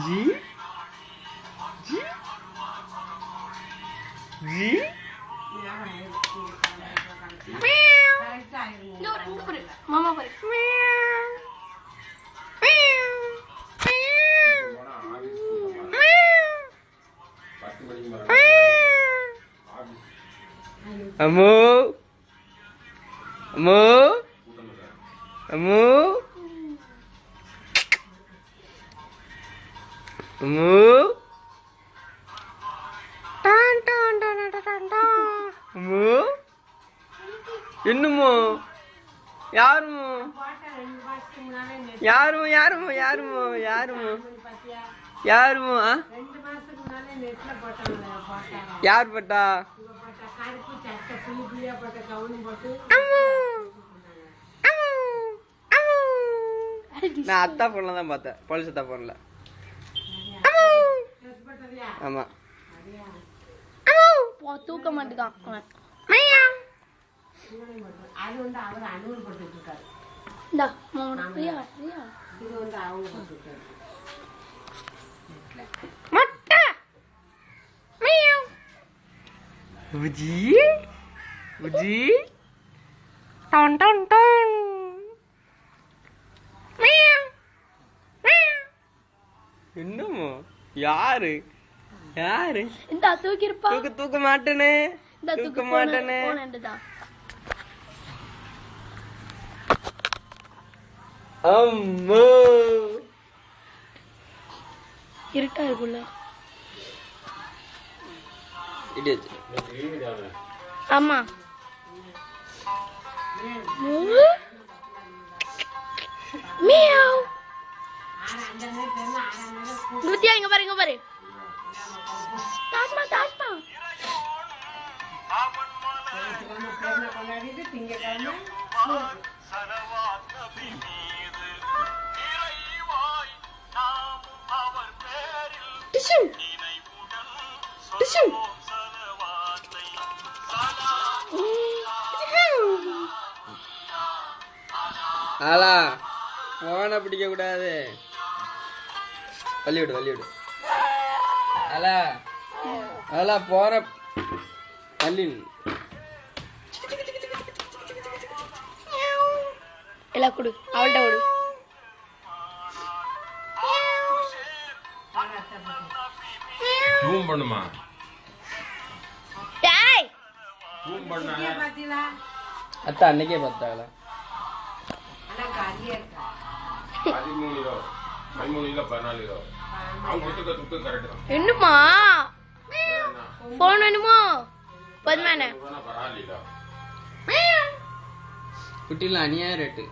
जी जी जी मामा पर अम्मू अम्मू अम्मू अम्मू टान टान टान टान टान अम्मू इन्नुमो यारुमो यारुमो यारुमो यारुमो यारुमो यारुमो यार पट्टा நான் அத்தா போன்ல தான் பார்த்தேன், போலீஸ் அத்தா போன்ல. ஆமா தூக்க மாட்டேங்கான் Uji Uji Ton ton ton என்னமோ யாரு யாரு இந்த தூக்கி இருப்பா தூக்க மாட்டேனே தூக்க மாட்டேனே அம்மா இருட்டா இருக்குல்ல இடியட் ஆமா மியாவ் குத்தியா இங்க பாரு தாஸ்மா டிஷன் டிஷன் ஆலா போனை பிடிக்க கூடாது, வள்ளி விடு ஆலா ஆலா போற வள்ளி எல்லாம் கொடு அவள்கிட்ட கொடு ஜூம் பண்ணுமா டேய் ஜூம் பண்ணா அத்தா அன்னைக்கே பார்த்தாங்களா 13 கிலோ 14 கிலோ அவங்க கொடுத்துக்க துட்டு கரெக்ட் தான். என்னமா போன் வேணுமோ பத்மானே பரவாயில்ல குட்டிலாம் அநியாய ரேட்டு.